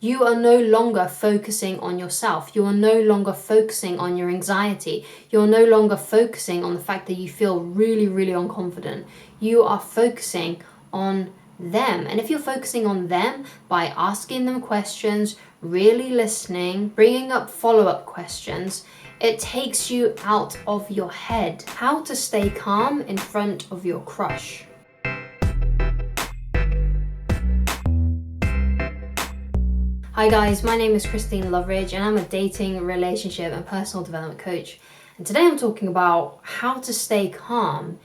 You are no longer focusing on yourself. You are no longer focusing on your anxiety. You're no longer focusing on the fact that you feel really, really unconfident. You are focusing on them. And if you're focusing on them by asking them questions, really listening, bringing up follow-up questions, it takes you out of your head. How to stay calm in front of your crush. Hi guys, my name is Loveridge and I'm a dating, relationship and personal development coach. And today I'm talking about how to stay calm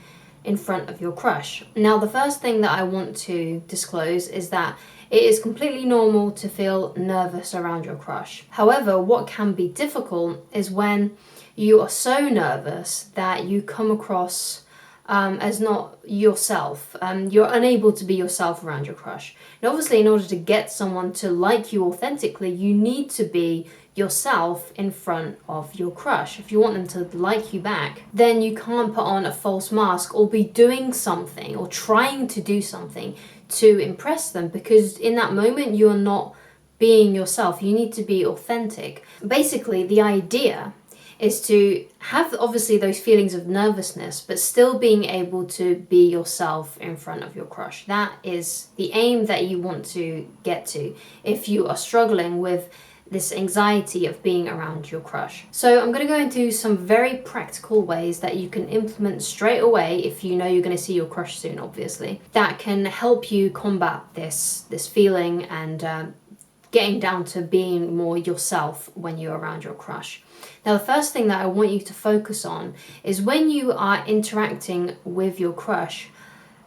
in front of your crush. Now, the first thing that I want to disclose is that it is completely normal to feel nervous around your crush. However, what can be difficult is when you are so nervous that you come across as not yourself. You're unable to be yourself around your crush. And obviously, in order to get someone to like you authentically, you need to be yourself in front of your crush. If you want them to like you back, then you can't put on a false mask or be doing something or trying to do something to impress them, because in that moment you are not being yourself. You need to be authentic. Basically, the idea is to have obviously those feelings of nervousness, but still being able to be yourself in front of your crush. That is the aim that you want to get to if you are struggling with this anxiety of being around your crush. So I'm going to go into some very practical ways that you can implement straight away if you know you're going to see your crush soon, obviously, that can help you combat this feeling and getting down to being more yourself when you're around your crush. Now, the first thing that I want you to focus on is when you are interacting with your crush,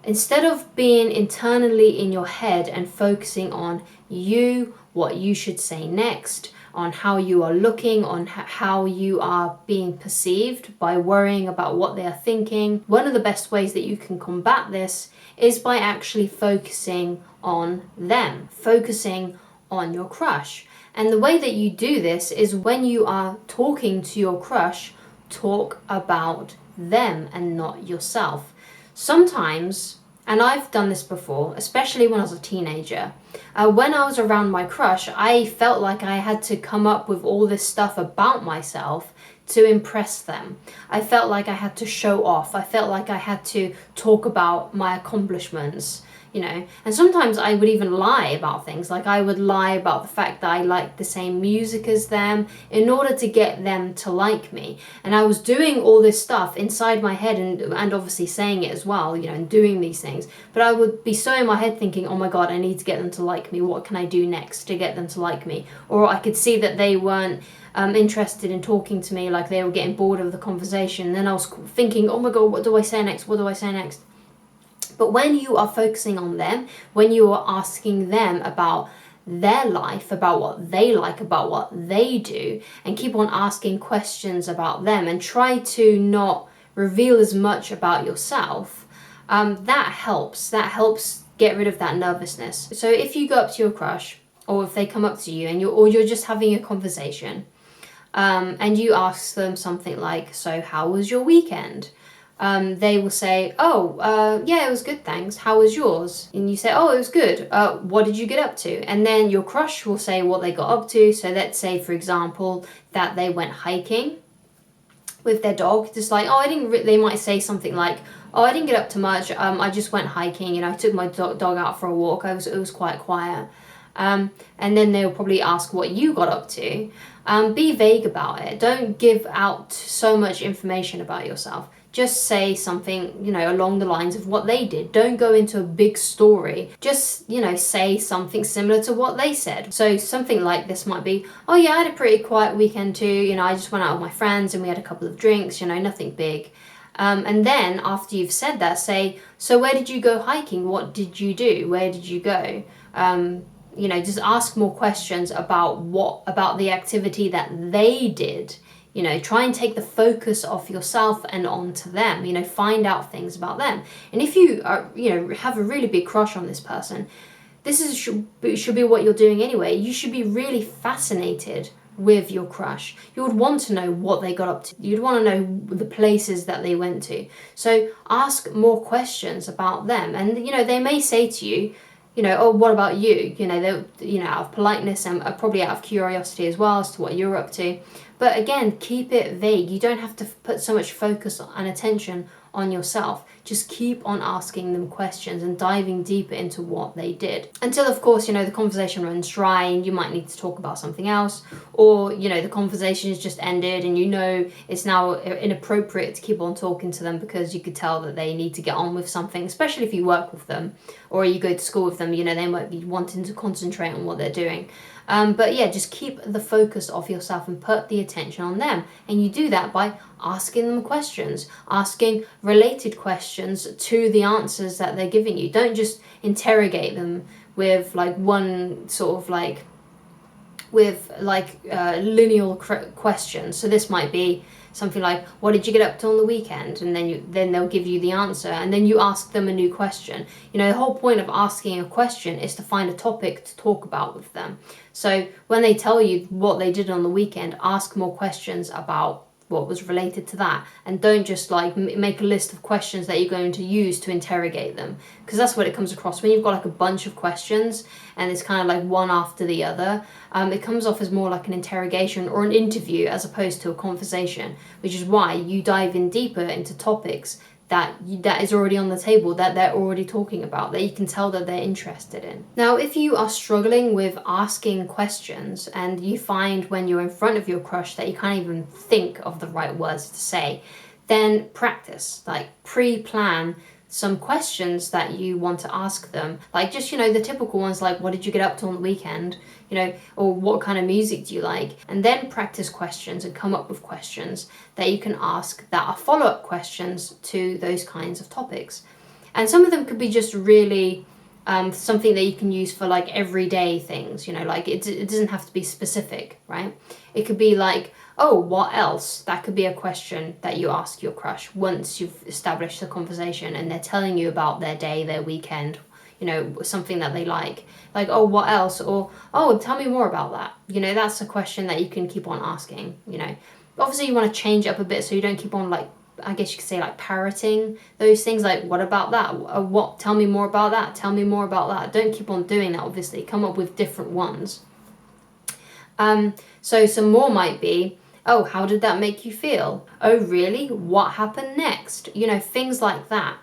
instead of being internally in your head and focusing on you, what you should say next, on how you are looking, on how you are being perceived, by worrying about what they are thinking, one of the best ways that you can combat this is by actually focusing on them, focusing on your crush. And the way that you do this is when you are talking to your crush, talk about them and not yourself. Sometimes, and I've done this before, especially when I was a teenager, when I was around my crush, I felt like I had to come up with all this stuff about myself to impress them. I felt like I had to show off. I felt like I had to talk about my accomplishments, you know, and sometimes I would even lie about things. Like I would lie about the fact that I liked the same music as them in order to get them to like me. And I was doing all this stuff inside my head and obviously saying it as well, you know, and doing these things. But I would be so in my head thinking, oh my God, I need to get them to like me. What can I do next to get them to like me? Or I could see that they weren't interested in talking to me, like they were getting bored of the conversation. And then I was thinking, oh my God, what do I say next? What do I say next? But when you are focusing on them, when you are asking them about their life, about what they like, about what they do, and keep on asking questions about them and try to not reveal as much about yourself, that helps. That helps get rid of that nervousness. So if you go up to your crush, or if they come up to you and you're just having a conversation, and you ask them something like, so how was your weekend? They will say, yeah, it was good, thanks. How was yours? And you say, oh, it was good. What did you get up to? And then your crush will say what they got up to. So let's say, for example, that they went hiking with their dog. Just like, they might say something like, oh, I didn't get up to much. I just went hiking. You know, I took my dog out for a walk. It was quite quiet. And then they'll probably ask what you got up to. Be vague about it. Don't give out so much information about yourself. Just say something, you know, along the lines of what they did. Don't go into a big story. Just, you know, say something similar to what they said. So something like this might be, oh yeah, I had a pretty quiet weekend too. You know, I just went out with my friends and we had a couple of drinks, you know, nothing big. And then after you've said that, say, so where did you go hiking? What did you do? Where did you go? You know, just ask more questions about the activity that they did. You know, try and take the focus off yourself and onto them. You know, find out things about them. And if you are, you know, have a really big crush on this person, should be what you're doing anyway. You should be really fascinated with your crush. You would want to know what they got up to. You'd want to know the places that they went to. So ask more questions about them. And, you know, they may say to you, oh, what about you? They'll, out of politeness and probably out of curiosity as well as to what you're up to. But again, keep it vague. You don't have to put so much focus and attention on yourself. Just keep on asking them questions and diving deeper into what they did. Until, of course, the conversation runs dry and you might need to talk about something else, or, the conversation has just ended and it's now inappropriate to keep on talking to them because you could tell that they need to get on with something, especially if you work with them or you go to school with them, they might be wanting to concentrate on what they're doing. But yeah, just keep the focus off yourself and put the attention on them. And you do that by asking them questions, asking related questions to the answers that they're giving you. Don't just interrogate them with one sort of lineal questions. So this might be something like, what did you get up to on the weekend? And then they'll give you the answer, and then you ask them a new question. The whole point of asking a question is to find a topic to talk about with them. So when they tell you what they did on the weekend, ask more questions about what was related to that, and don't just make a list of questions that you're going to use to interrogate them, because that's what it comes across when you've got a bunch of questions and it's kind of one after the other. It comes off as more like an interrogation or an interview as opposed to a conversation, which is why you dive in deeper into topics that is already on the table, that they're already talking about, that you can tell that they're interested in. Now, if you are struggling with asking questions and you find when you're in front of your crush that you can't even think of the right words to say, then practice, pre-plan some questions that you want to ask them. Just, the typical ones like, what did you get up to on the weekend? Or what kind of music do you like? And then practice questions and come up with questions that you can ask that are follow-up questions to those kinds of topics. And some of them could be just really something that you can use for everyday things, it doesn't have to be specific, right? It could be oh, what else? That could be a question that you ask your crush once you've established the conversation and they're telling you about their day, their weekend, something that they like, oh, what else? Or, oh, tell me more about that. That's a question that you can keep on asking. Obviously you want to change it up a bit so you don't keep on I guess you could say parroting those things, what about that? What? Tell me more about that. Tell me more about that. Don't keep on doing that, obviously. Come up with different ones. So some more might be, oh, how did that make you feel? Oh, really? What happened next? Things like that.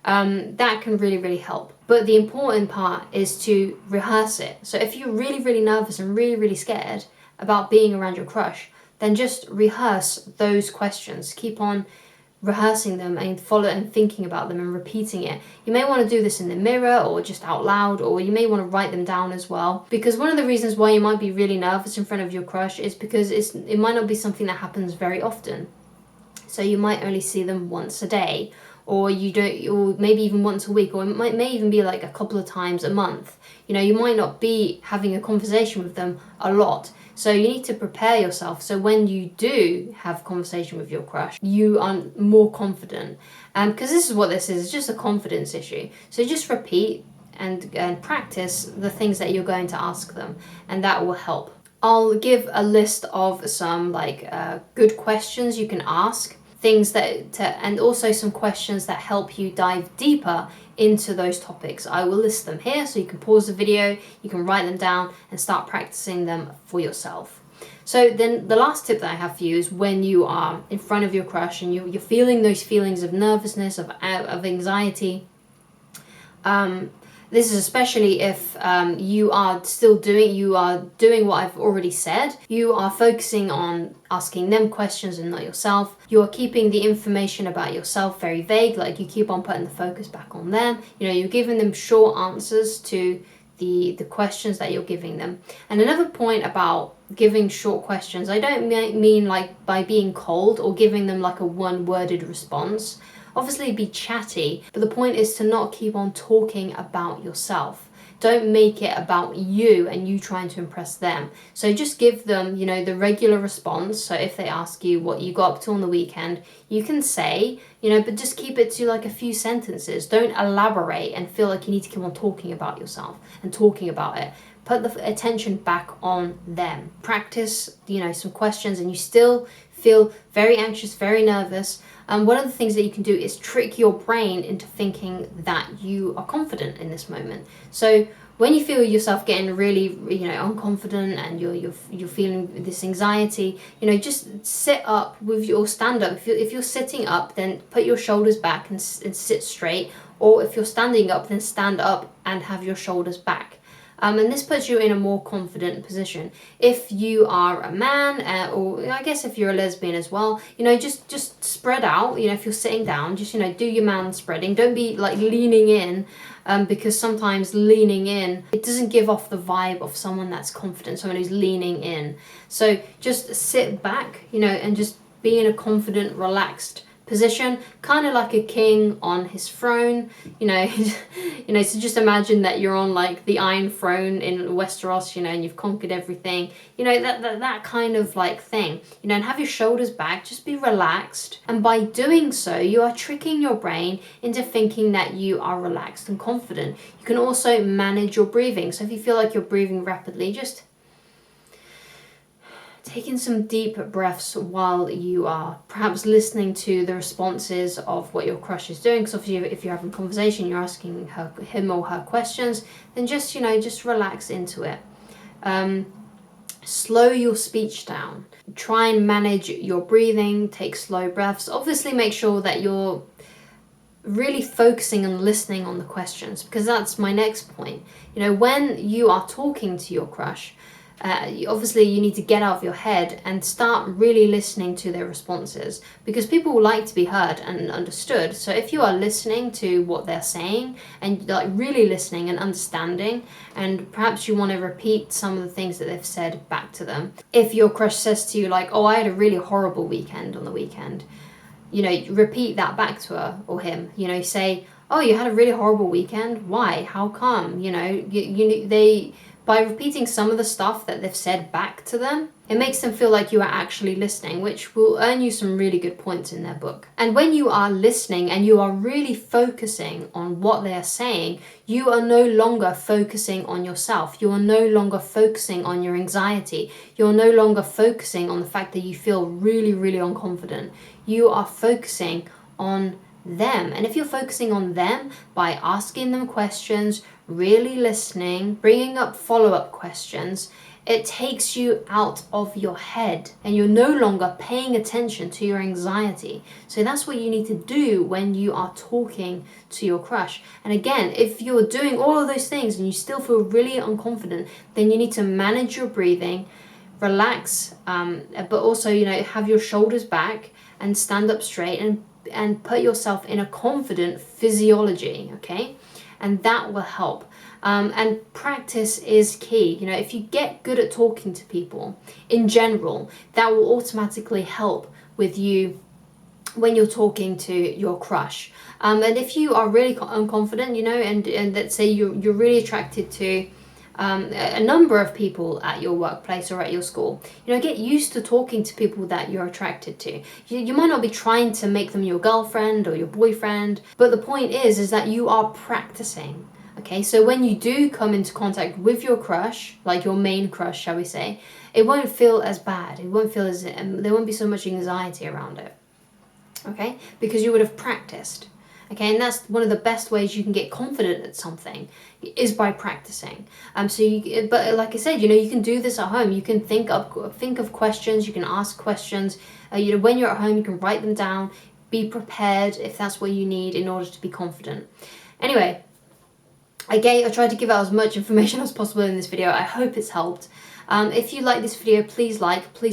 That can really, really help. But the important part is to rehearse it. So if you're really, really nervous and really, really scared about being around your crush, then just rehearse those questions. Keep on rehearsing them and follow and thinking about them and repeating it. You may want to do this in the mirror or just out loud, or you may want to write them down as well, because one of the reasons why you might be really nervous in front of your crush is because it might not be something that happens very often. So you might only see them once a day, or or maybe even once a week, or it may even be a couple of times a month. You might not be having a conversation with them a lot. So you need to prepare yourself so when you do have a conversation with your crush, you are more confident. Because this is what this is, it's just a confidence issue. So just repeat and practice the things that you're going to ask them, and that will help. I'll give a list of some good questions you can ask, things and also some questions that help you dive deeper into those topics. I will list them here so you can pause the video, you can write them down and start practicing them for yourself. So then the last tip that I have for you is when you are in front of your crush and you're feeling those feelings of nervousness, of anxiety, this is especially if you are doing what I've already said. You are focusing on asking them questions and not yourself. You are keeping the information about yourself very vague, you keep on putting the focus back on them. You're giving them short answers to the questions that you're giving them. And another point about giving short questions, I don't mean by being cold or giving them a one-worded response. Obviously be chatty, but the point is to not keep on talking about yourself. Don't make it about you and you trying to impress them. So just give them, the regular response. So if they ask you what you got up to on the weekend, you can say, but just keep it to a few sentences. Don't elaborate and feel like you need to keep on talking about yourself and talking about it. Put the attention back on them. Practice, some questions and you still feel very anxious, very nervous. One of the things that you can do is trick your brain into thinking that you are confident in this moment. So when you feel yourself getting really, unconfident, and you're feeling this anxiety, just sit up with your stand up. If you're sitting up, then put your shoulders back and sit straight. Or if you're standing up, then stand up and have your shoulders back. And this puts you in a more confident position. If you are a man, or I guess if you're a lesbian as well, just spread out. If you're sitting down, just, do your man spreading. Don't be like leaning in, because sometimes leaning in, it doesn't give off the vibe of someone that's confident, someone who's leaning in. So just sit back, and just be in a confident, relaxed position, kind of like a king on his throne, so just imagine that you're on like the Iron Throne in Westeros, and you've conquered everything, that kind of like thing, and have your shoulders back, just be relaxed. And by doing so, you are tricking your brain into thinking that you are relaxed and confident. You can also manage your breathing. So if you feel like you're breathing rapidly, just taking some deep breaths while you are perhaps listening to the responses of what your crush is doing. Because obviously if you're having a conversation, you're asking him or her questions, then just relax into it. Slow your speech down. Try and manage your breathing, take slow breaths. Obviously make sure that you're really focusing and listening on the questions, because that's my next point. When you are talking to your crush, obviously you need to get out of your head and start really listening to their responses, because people like to be heard and understood. So if you are listening to what they're saying and like really listening and understanding, and perhaps you want to repeat some of the things that they've said back to them. If your crush says to you like, oh, I had a really horrible weekend on the weekend, repeat that back to her or him. Say, oh, you had a really horrible weekend, why, how come? By repeating some of the stuff that they've said back to them, it makes them feel like you are actually listening, which will earn you some really good points in their book. And when you are listening and you are really focusing on what they are saying, you are no longer focusing on yourself. You are no longer focusing on your anxiety. You're no longer focusing on the fact that you feel really, really unconfident. You are focusing on them. And if you're focusing on them by asking them questions, really listening, bringing up follow-up questions, it takes you out of your head and you're no longer paying attention to your anxiety. So that's what you need to do when you are talking to your crush. And again, if you're doing all of those things and you still feel really unconfident, then you need to manage your breathing, relax, but also, have your shoulders back and stand up straight and put yourself in a confident physiology, okay? And that will help. And practice is key. If you get good at talking to people in general, that will automatically help with you when you're talking to your crush. And if you are really unconfident, and let's say you're really attracted to a number of people at your workplace or at your school, get used to talking to people that you're attracted to. You might not be trying to make them your girlfriend or your boyfriend, but the point is that you are practicing. Okay, so when you do come into contact with your crush, like your main crush, shall we say, it won't feel as bad. It won't feel as, there won't be so much anxiety around it. Okay, because you would have practiced. Okay, and that's one of the best ways you can get confident at something, is by practicing. But like I said, you can do this at home. You can think of questions. You can ask questions. When you're at home, you can write them down. Be prepared if that's what you need in order to be confident. Anyway, I tried to give out as much information as possible in this video. I hope it's helped. If you like this video, please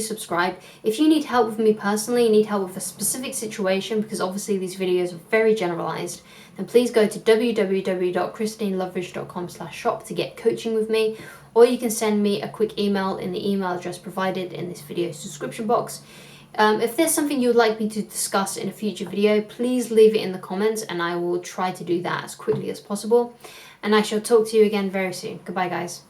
subscribe. If you need help with me personally, you need help with a specific situation, because obviously these videos are very generalized, then please go to www.christineloveridge.com/shop to get coaching with me, or you can send me a quick email in the email address provided in this video's description box. If there's something you would like me to discuss in a future video, please leave it in the comments and I will try to do that as quickly as possible. And I shall talk to you again very soon. Goodbye, guys.